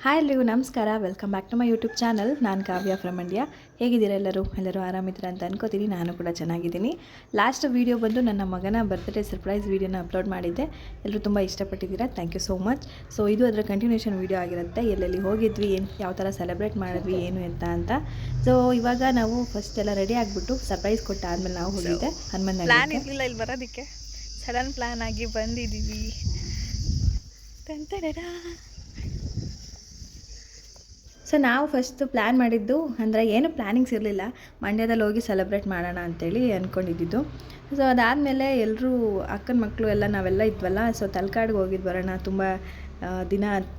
Hi ಎಲ್ಲರಿಗೂ ನಮಸ್ಕಾರ. Welcome back to my YouTube channel. ನಾನು ಕಾವ್ಯ ಫ್ರಮ್ ಮಂಡ್ಯ. ಹೇಗಿದ್ದೀರಾ ಎಲ್ಲರೂ ಆರಾಮಿದ್ದೀರಾ ಅಂತ ಅನ್ಕೋತೀನಿ. ನಾನು ಕೂಡ ಚೆನ್ನಾಗಿದ್ದೀನಿ. ಲಾಸ್ಟ್ ವೀಡಿಯೋ ಬಂದು ನನ್ನ ಮಗನ ಬರ್ತ್ಡೇ ಸರ್ಪ್ರೈಸ್ ವೀಡಿಯೋನ ಅಪ್ಲೋಡ್ ಮಾಡಿದ್ದೆ. ಎಲ್ಲರೂ ತುಂಬ ಇಷ್ಟಪಟ್ಟಿದ್ದೀರಾ. Thank you so much. So ಇದು ಅದರ ಕಂಟಿನ್ಯೂಷನ್ ವೀಡಿಯೋ ಆಗಿರುತ್ತೆ. ಎಲ್ಲೆಲ್ಲಿ ಹೋಗಿದ್ವಿ, ಯಾವ ಥರ ಸೆಲೆಬ್ರೇಟ್ ಮಾಡಿದ್ವಿ, ಏನು ಅಂತ. ಸೊ ಇವಾಗ ನಾವು ಫಸ್ಟ್ ಎಲ್ಲ ರೆಡಿ ಆಗಿಬಿಟ್ಟು ಸರ್ಪ್ರೈಸ್ ಕೊಟ್ಟ ಆದಮೇಲೆ ನಾವು ಹೋಗಿದ್ದೆ ಹನುಮನ್. ಪ್ಲಾನ್ ಇರಲಿಲ್ಲ ಇಲ್ಲಿ ಬರೋದಕ್ಕೆ, ಸಡನ್ ಪ್ಲಾನ್ ಆಗಿ ಬಂದಿದ್ದೀವಿ. ಸೊ ನಾವು ಫಸ್ಟು ಪ್ಲ್ಯಾನ್ ಮಾಡಿದ್ದು ಅಂದರೆ ಏನು ಪ್ಲ್ಯಾನಿಂಗ್ಸ್ ಇರಲಿಲ್ಲ, ಮಂಡ್ಯದಲ್ಲಿ ಹೋಗಿ ಸೆಲೆಬ್ರೇಟ್ ಮಾಡೋಣ ಅಂಥೇಳಿ ಅಂದ್ಕೊಂಡಿದ್ದು. ಸೊ ಅದಾದಮೇಲೆ ಎಲ್ಲರೂ ಅಕ್ಕನ ಮಕ್ಕಳು ನಾವೆಲ್ಲ ಇದ್ವಲ್ಲ. ಸೊ ತಲಕಾಡಿಗೆ ಹೋಗಿದ್ದು ಬರೋಣ.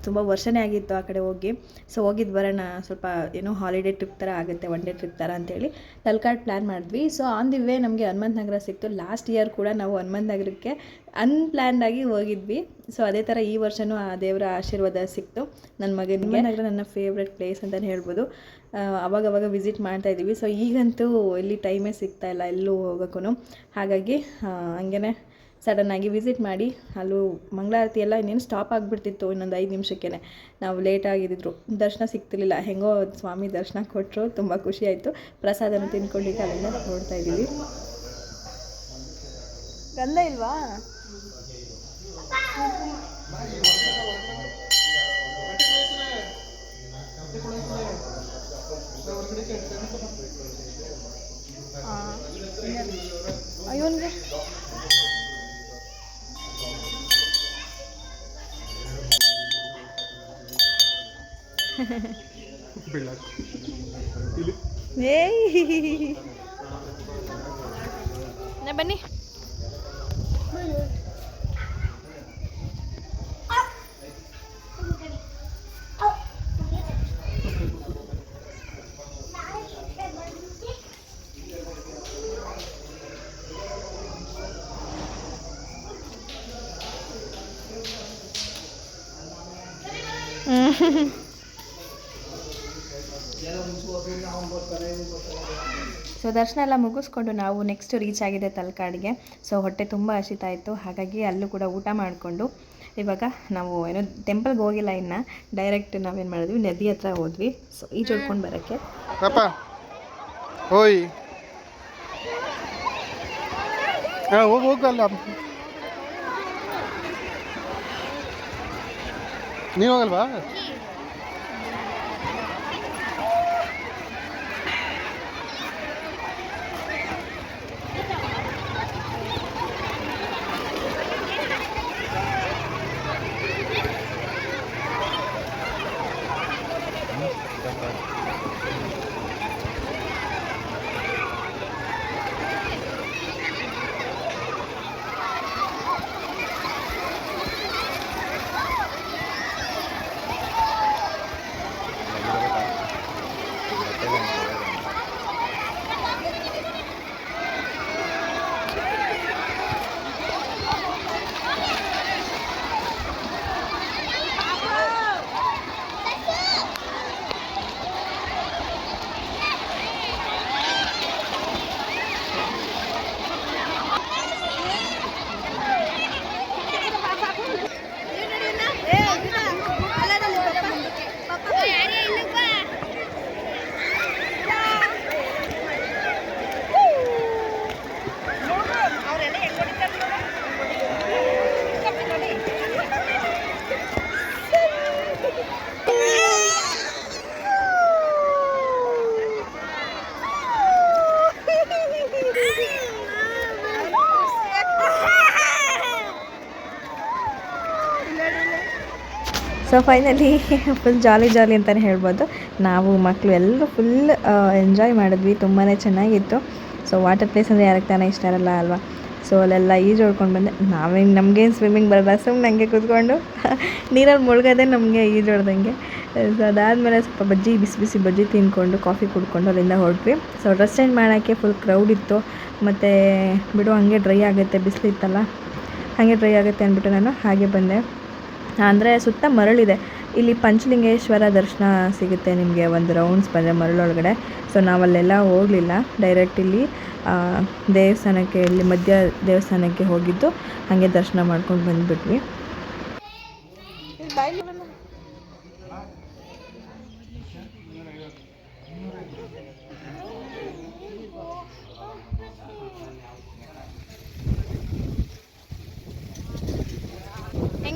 ತುಂಬ ವರ್ಷನೇ ಆಗಿತ್ತು ಆ ಕಡೆ ಹೋಗಿ. ಸೊ ಹೋಗಿದ್ದು ಬರೋಣ, ಸ್ವಲ್ಪ ಏನೋ ಹಾಲಿಡೇ ಟ್ರಿಪ್ ಥರ ಆಗುತ್ತೆ, ಒನ್ ಡೇ ಟ್ರಿಪ್ ಥರ ಅಂತೇಳಿ ತಲಕಾಡು ಪ್ಲ್ಯಾನ್ ಮಾಡಿದ್ವಿ. ಸೊ ಆನ್ ದಿ ವೇ ನಮಗೆ ಹನುಮಂತ ನಗರ ಸಿಕ್ತು. ಲಾಸ್ಟ್ ಇಯರ್ ಕೂಡ ನಾವು ಹನುಮಂತ ನಗರಕ್ಕೆ ಅನ್ಪ್ಲ್ಯಾನ್ಡಾಗಿ ಹೋಗಿದ್ವಿ. ಸೊ ಅದೇ ಥರ ಈ ವರ್ಷವೂ ಆ ದೇವರ ಆಶೀರ್ವಾದ ಸಿಕ್ತು ನನ್ನ ಮಗನಿಗೆ. ಹನುಮಂತ ನಗರ ನನ್ನ ಫೇವ್ರೆಟ್ ಪ್ಲೇಸ್ ಅಂತಲೇ ಹೇಳ್ಬೋದು. ಅವಾಗವಾಗ ವಿಸಿಟ್ ಮಾಡ್ತಾಯಿದ್ದೀವಿ. ಸೊ ಈಗಂತೂ ಎಲ್ಲಿ ಟೈಮೇ ಸಿಗ್ತಾಯಿಲ್ಲ ಎಲ್ಲೂ ಹೋಗೋಕ್ಕೂ. ಹಾಗಾಗಿ ಹಂಗೇ ಸಡನ್ನಾಗಿ ವಿಸಿಟ್ ಮಾಡಿ, ಅಲ್ಲೂ ಮಂಗಳಾರತಿ ಎಲ್ಲ ಇನ್ನೇನು ಸ್ಟಾಪ್ ಆಗಿಬಿಡ್ತಿತ್ತು. ಇನ್ನೊಂದು 5 ನಿಮಿಷಕ್ಕೇ ನಾವು ಲೇಟ್ ಆಗಿದ್ದರು, ದರ್ಶನ ಸಿಗ್ತಿರ್ಲಿಲ್ಲ. ಹೆಂಗೋ ಸ್ವಾಮಿ ದರ್ಶನ ಕೊಟ್ಟರು, ತುಂಬ ಖುಷಿಯಾಯಿತು. ಪ್ರಸಾದನ ತಿಂದ್ಕೊಂಡು ಅಲ್ಲಿಂದ ನೋಡ್ತಾ ಇದ್ದೀವಿ. ಗಂಧ ಇಲ್ವಾ? ಅಯ್ಯೋನ್ಗೆ ಬನ್ನಿ. ಸೊ ದರ್ಶನ ಎಲ್ಲ ಮುಗಿಸ್ಕೊಂಡು ನಾವು ನೆಕ್ಸ್ಟ್ ರೀಚ್ ಆಗಿದೆ ತಲಕಾಡಿಗೆ. ಸೊ ಹೊಟ್ಟೆ ತುಂಬ ಹಸಿತಾ ಇತ್ತು, ಹಾಗಾಗಿ ಅಲ್ಲೂ ಕೂಡ ಊಟ ಮಾಡಿಕೊಂಡು ಇವಾಗ ನಾವು ಏನೋ ಟೆಂಪಲ್ಗೆ ಹೋಗಿಲ್ಲ ಇನ್ನು. ಡೈರೆಕ್ಟ್ ನಾವೇನು ಮಾಡಿದ್ವಿ, ನದಿ ಹತ್ರ ಹೋದ್ವಿ. ಸೊ ಈಜೊಡ್ಕೊಂಡು ಬರೋಕ್ಕೆ ಹೋಗಲ್ಲ ನೀವು ಹೋಗಲ್ವಾ? ಸೊ ಫೈನಲಿ ಫುಲ್ ಜಾಲಿ ಅಂತಲೇ ಹೇಳ್ಬೋದು. ನಾವು ಮಕ್ಕಳು ಎಲ್ಲರೂ ಫುಲ್ ಎಂಜಾಯ್ ಮಾಡಿದ್ವಿ, ತುಂಬಾ ಚೆನ್ನಾಗಿತ್ತು. ಸೊ ವಾಟರ್ ಪ್ಲೇಸ್ ಅಂದರೆ ಯಾರಿಗೆ ತಾನೇ ಇಷ್ಟ ಇರಲ್ಲ ಅಲ್ವಾ. ಸೊ ಅಲ್ಲೆಲ್ಲ ಈಜೊಡ್ಕೊಂಡು ಬಂದೆ. ನಮಗೇನು ಸ್ವಿಮ್ಮಿಂಗ್ ಬರಲ್ಲ, ಸುಮ್ಮನೆ ನನಗೆ ಕೂತ್ಕೊಂಡು ನೀರಲ್ಲಿ ಮುಳುಗೋದೇ ನಮಗೆ ಈಜೊಡ್ದಂಗೆ. ಸೊ ಅದಾದಮೇಲೆ ಸ್ವಲ್ಪ ಬಿಸಿ ಬಿಸಿ ಬಜ್ಜಿ ತಿಂದ್ಕೊಂಡು ಕಾಫಿ ಕುಡ್ಕೊಂಡು ಅಲ್ಲಿಂದ ಹೊರಟ್ವಿ. ಸೊ ಡ್ರೆಸ್ ಚೇಂಜ್ ಮಾಡೋಕ್ಕೆ ಫುಲ್ ಕ್ರೌಡ್ ಇತ್ತು. ಮತ್ತು ಬಿಡು ಹಂಗೆ ಡ್ರೈ ಆಗುತ್ತೆ, ಬಿಸಿಲಿತ್ತಲ್ಲ, ಹಾಗೆ ಡ್ರೈ ಆಗುತ್ತೆ ಅಂದ್ಬಿಟ್ಟು ನಾನು ಹಾಗೆ ಬಂದೆ. ಅಂದರೆ ಸುತ್ತ ಮರಳಿದೆ. ಇಲ್ಲಿ ಪಂಚಲಿಂಗೇಶ್ವರ ದರ್ಶನ ಸಿಗುತ್ತೆ ನಿಮಗೆ ಒಂದು ರೌಂಡ್ಸ್ ಬಂದರೆ ಮರಳೊಳಗಡೆ. ಸೊ ನಾವಲ್ಲೆಲ್ಲ ಹೋಗಲಿಲ್ಲ, ಡೈರೆಕ್ಟ್ ಇಲ್ಲಿ ದೇವಸ್ಥಾನಕ್ಕೆ, ಇಲ್ಲಿ ಮಧ್ಯ ದೇವಸ್ಥಾನಕ್ಕೆ ಹೋಗಿದ್ದು ಹಾಗೆ ದರ್ಶನ ಮಾಡ್ಕೊಂಡು ಬಂದುಬಿಟ್ವಿ.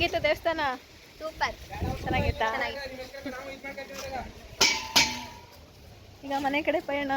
ಹೆಂಗಿತ್ತು ದೇವಸ್ಥಾನ? ಸೂಪರ್. ಚೆನ್ನಾಗಿತ್ತಾ? ಈಗ ಮನೆ ಕಡೆ ಪಯಣ.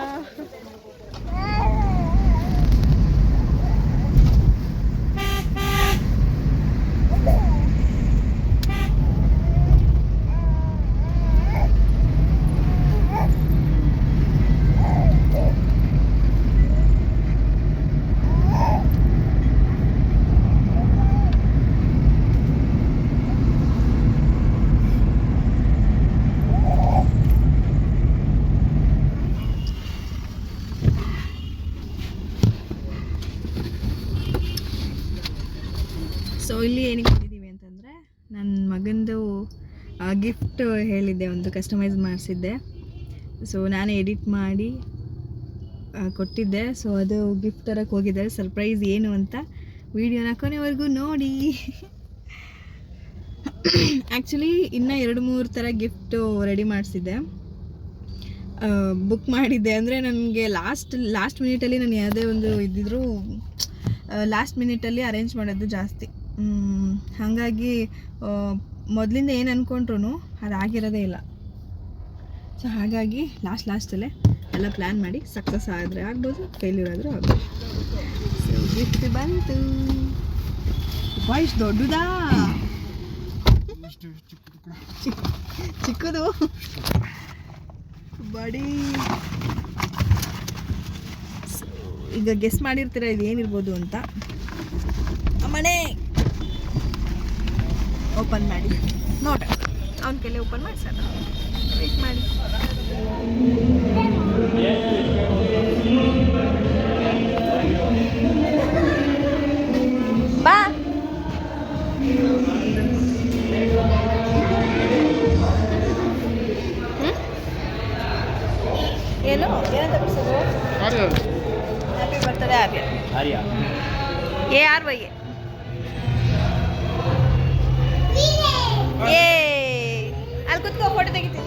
ಸೊ ಇಲ್ಲಿ ಏನಕ್ಕೆ ಬಂದಿದ್ದೀವಿ ಅಂತಂದರೆ ನನ್ನ ಮಗಂದು ಗಿಫ್ಟ್ ಹೇಳಿದ್ದೆ, ಒಂದು ಕಸ್ಟಮೈಸ್ ಮಾಡಿಸಿದ್ದೆ. ಸೊ ನಾನೇ ಎಡಿಟ್ ಮಾಡಿ ಕೊಟ್ಟಿದ್ದೆ. ಸೊ ಅದು ಗಿಫ್ಟ್ ತರಕ್ಕೆ ಹೋಗಿದ್ದಾರೆ. ಸರ್ಪ್ರೈಸ್ ಏನು ಅಂತ ವಿಡಿಯೋನ ಕೊನೆವರೆಗೂ ನೋಡಿ. ಆ್ಯಕ್ಚುಲಿ ಇನ್ನೂ 2-3 ಥರ ಗಿಫ್ಟು ರೆಡಿ ಮಾಡಿಸಿದ್ದೆ, ಬುಕ್ ಮಾಡಿದ್ದೆ. ಅಂದರೆ ನನಗೆ ಲಾಸ್ಟ್ ಮಿನಿಟಲ್ಲಿ ನಾನು ಯಾವುದೇ ಒಂದು ಇದ್ದಿದ್ರು ಲಾಸ್ಟ್ ಮಿನಿಟಲ್ಲಿ ಅರೇಂಜ್ ಮಾಡೋದು ಜಾಸ್ತಿ. ಹಾಗಾಗಿ ಮೊದಲಿಂದ ಏನು ಅಂದ್ಕೊಂಡ್ರು ಅದಾಗಿರೋದೇ ಇಲ್ಲ. ಸೊ ಹಾಗಾಗಿ ಲಾಸ್ಟಲ್ಲೇ ಎಲ್ಲ ಪ್ಲ್ಯಾನ್ ಮಾಡಿ ಸಕ್ಸಸ್ ಆದರೆ ಆಗ್ಬೋದು, ಫೇಲ್ಯೂರ್ ಆದರೂ ಆಗ್ಬೋದು. ಸೊ ಗಿಫ್ಟ್ ಬಂತು. ವಾಯ್ಸ್ ದೊಡ್ಡದಾ ಚಿಕ್ಕದು ಬಡಿ. ಈಗ ಗೆಸ್ ಮಾಡಿರ್ತೀರ ಇದು ಏನಿರ್ಬೋದು ಅಂತ. ಮನೆ ಓಪನ್ ಮಾಡಿ ನೋಡ, ಅವನ ಕೈಲೇ ಓಪನ್ ಮಾಡಿ ಸರ್, ವೆಯ್ಟ್ ಮಾಡಿ. ಬಾ. ಏನು ಏನಂತ ಬಿಡಿಸೋದು? ಹ್ಯಾಪಿ ಬರ್ತಡೇ ಆರ್ಯ. ARY. ಅಲ್ಲಿ ಕುತ್ಕೋ, ಫೋಟೋ ತೆಗಿತೀನಿ.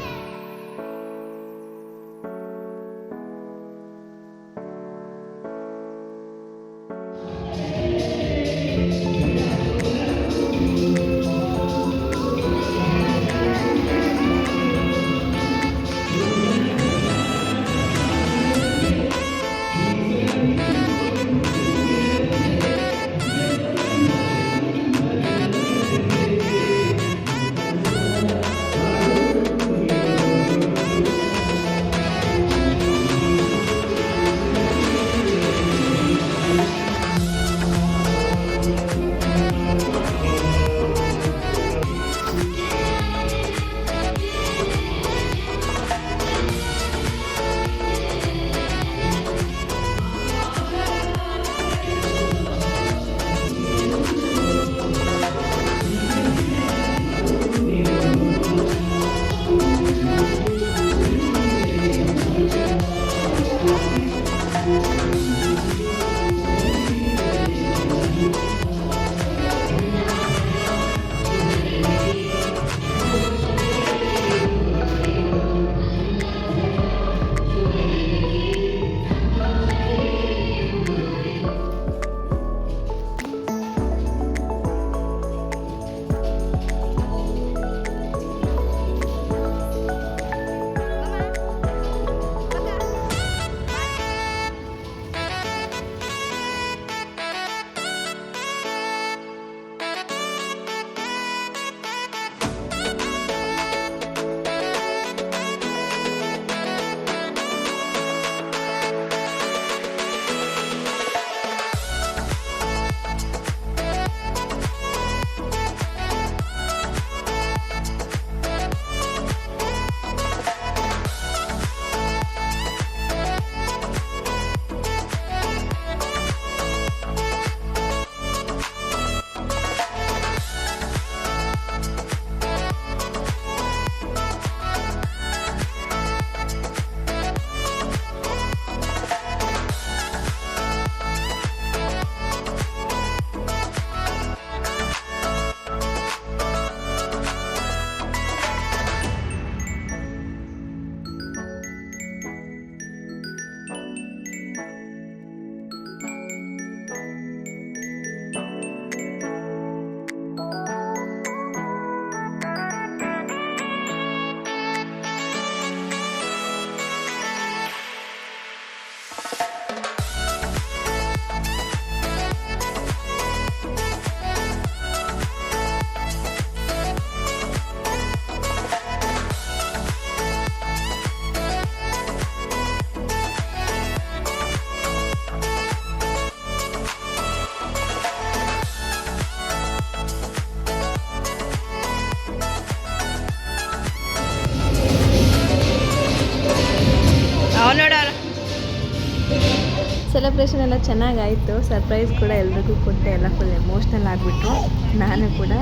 ಸೆಲೆಬ್ರೇಷನ್ ಎಲ್ಲ ಚೆನ್ನಾಗಾಯಿತು. ಸರ್ಪ್ರೈಸ್ ಕೂಡ ಎಲ್ರಿಗೂ ಕೊಟ್ಟೆ, ಎಲ್ಲ ಫುಲ್ ಎಮೋಷ್ನಲ್ ಆಗಿಬಿಟ್ರು. ನಾನು ಕೂಡ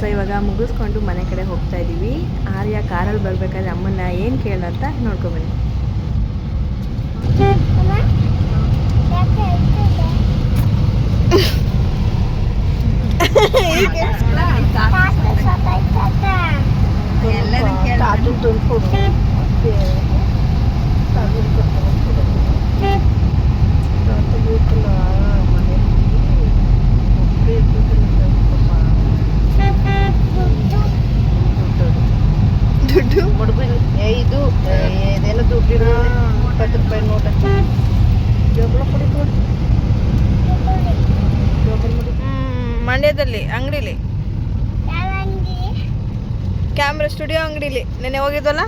ಸೊ ಇವಾಗ ಮುಗಿಸ್ಕೊಂಡು ಮನೆ ಕಡೆ ಹೋಗ್ತಾ ಇದ್ದೀವಿ. ಆರ್ಯ ಕಾರಲ್ಲಿ ಬರಬೇಕಾದ್ರೆ ಅಮ್ಮನ್ನ ಏನು ಕೇಳಂತ ನೋಡ್ಕೊಬನ್ನಿ. ದುಡ್ಡು ಇದು ಏದೇನೋ ದುಡ್ಡು 20 ರೂಪಾಯಿ ನೋಟ ಮಂಡ್ಯದಲ್ಲಿ ಅಂಗಡಿಲಿ ಕ್ಯಾಮ್ರಾ ಸ್ಟುಡಿಯೋ ಅಂಗಡಿಲಿ ನೆನೆ ಹೋಗಿದ್ವಲ್ಲ,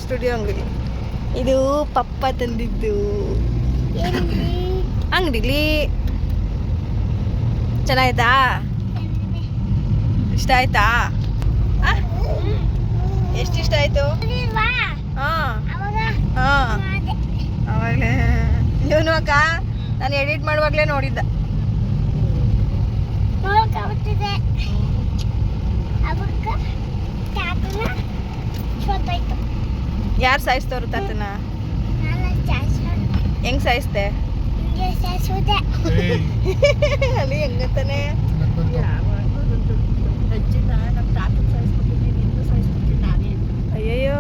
ಸ್ಟುಡಿಯೋ ಅಂಗಡಿ. ಇದು ಪಪ್ಪ ತಂದಿದ್ದು ಅಂಗಡಿಲಿ. ಚೆನ್ನಾಯ್ತಾ? ಇಷ್ಟ ಆಯ್ತಾ? ಎಷ್ಟು ಇಷ್ಟ ಆಯ್ತು? ಹಾಂ ಹಾಂ ಅವಾಗಲೇ ಇವನು ಅಕ್ಕ ನಾನು ಎಡಿಟ್ ಮಾಡುವಾಗಲೇ ನೋಡಿದ್ದ. ಯಾರು ಸಾಯಿಸ್ತವ್ರು ತಾತನ? ಹೆಂಗ್ ಸಾಯಿಸ್ತೆ ಅಲ್ಲಿ ಹೆಂಗಂತಾನೆ? ಅಯ್ಯಯ್ಯೋ.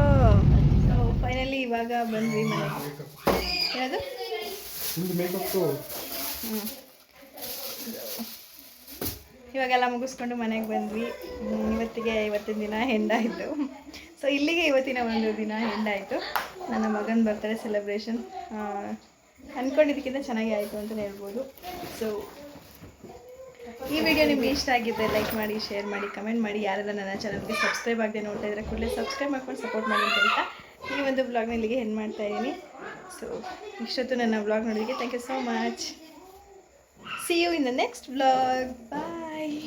ಫೈನಲಿ ಇವಾಗ ಬಂದ್ವಿ ಮನೆಗೆ. ಯಾವುದು? ಇವಾಗೆಲ್ಲ ಮುಗಿಸ್ಕೊಂಡು ಮನೆಗೆ ಬಂದ್ವಿ. ಇವತ್ತಿನ ದಿನ ಹೆಂಡಾಯಿತು. ಸೊ ಇಲ್ಲಿಗೆ ಇವತ್ತಿನ ಒಂದು ದಿನ ಹೆಂಡಾಯಿತು. ನನ್ನ ಮಗನ ಬರ್ತ್ಡೇ ಸೆಲೆಬ್ರೇಷನ್ ಅಂದ್ಕೊಂಡಿದ್ದಕ್ಕಿಂತ ಚೆನ್ನಾಗಿ ಆಯಿತು ಅಂತಲೇ ಹೇಳ್ಬೋದು. ಸೊ ಈ ವಿಡಿಯೋ ನಿಮ್ಗೆ ಇಷ್ಟ ಆಗಿದ್ದರೆ ಲೈಕ್ ಮಾಡಿ, ಶೇರ್ ಮಾಡಿ, ಕಮೆಂಟ್ ಮಾಡಿ. ಯಾರೆಲ್ಲ ನನ್ನ ಚಾನಲ್ಗೆ ಸಬ್ಸ್ಕ್ರೈಬ್ ಆಗದೆ ನೋಡ್ತಾ ಇದ್ದರೆ ಕೂಡಲೇ ಸಬ್ಸ್ಕ್ರೈಬ್ ಮಾಡ್ಕೊಂಡು ಸಪೋರ್ಟ್ ಮಾಡಿ ಅಂತ ಹೇಳ್ತಾ ಈ ಒಂದು ವ್ಲಾಗ್ನ ಇಲ್ಲಿಗೆ ಎಂಡ್ ಮಾಡ್ತಾ ಇದ್ದೀನಿ. ಸೊ ಇಷ್ಟೊತ್ತು ನನ್ನ ವ್ಲಾಗ್ ನೋಡೋದಕ್ಕೆ thank you so much. See you in the next vlog. Bye.